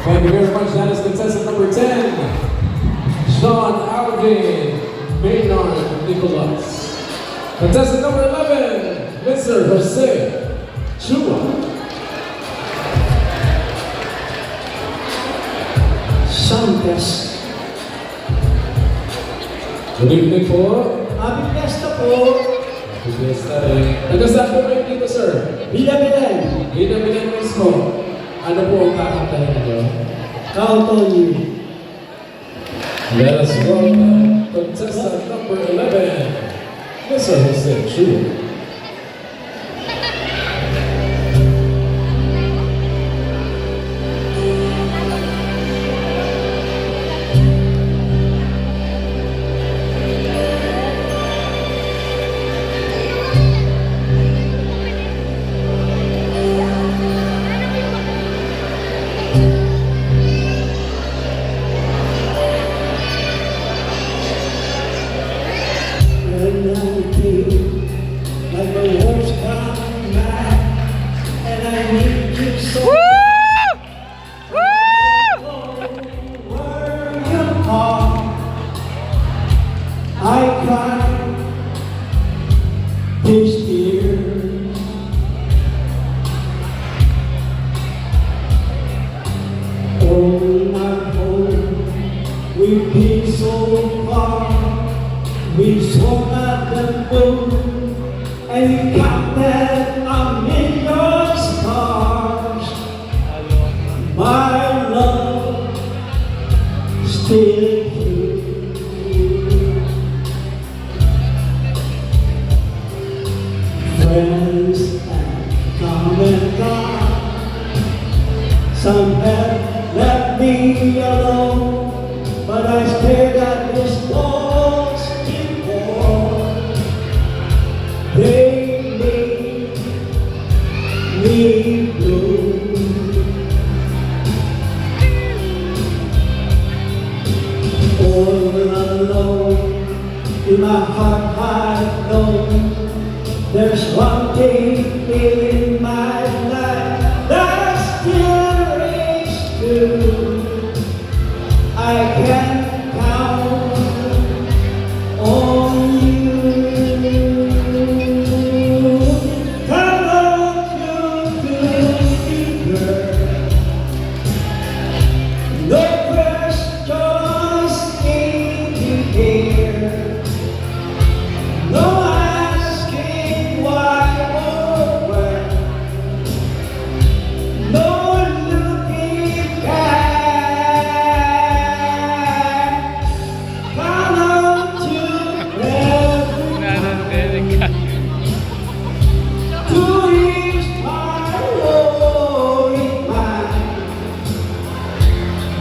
Thank you very much. That is contestant number 10, Sean Alvin Maynard Nicholas. Contestant number 11, Mr. Jose Chua. Sound test. Good evening po. Happy Fiesta po. Happy Fiesta rin. Taga-saan po kayo dito, sir? Bilang-bilang. Bilang mismo. Ano po ang kakantahin niyo? Count on you. Let us welcome contestant number 11, Mr. Jose Chua. When I feel like the world's gone mad, and I need you so. Where you are, I cry these tears. Oh, my home, we've been so far. We swung at the moon and you counted a million stars. My love still true. Friends have come and gone. Some have left me alone, but I stared at this wall. They made me blue. All alone in my heart I know there's one thing in my life that still rings true. I can count on you.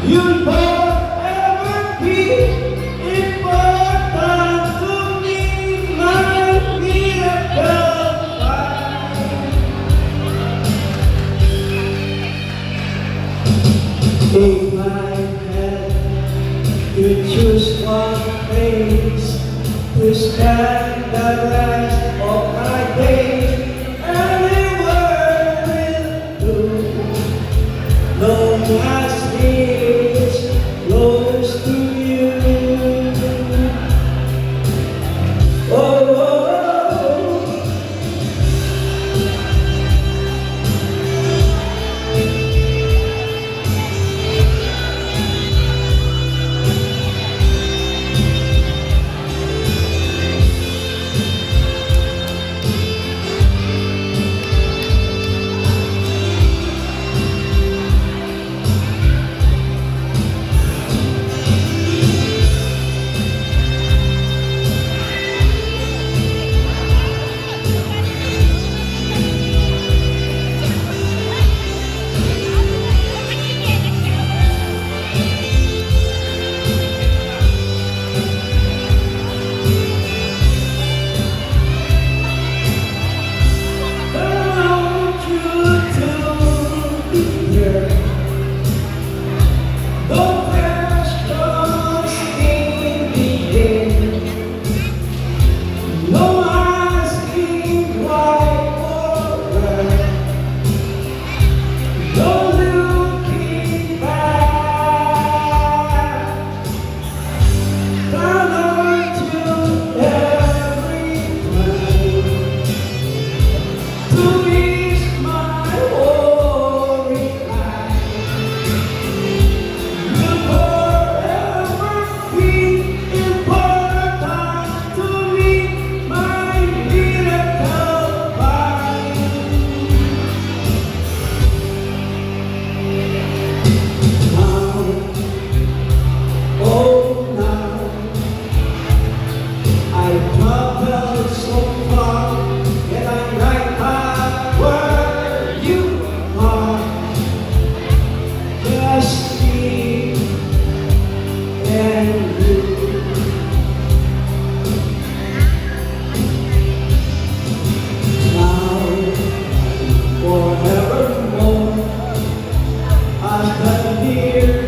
You'll forever be important to me, my miracle fire. If I had to choose one place to spend the rest of my days, anywhere will do. No matter close to you. Oh, oh, oh. here.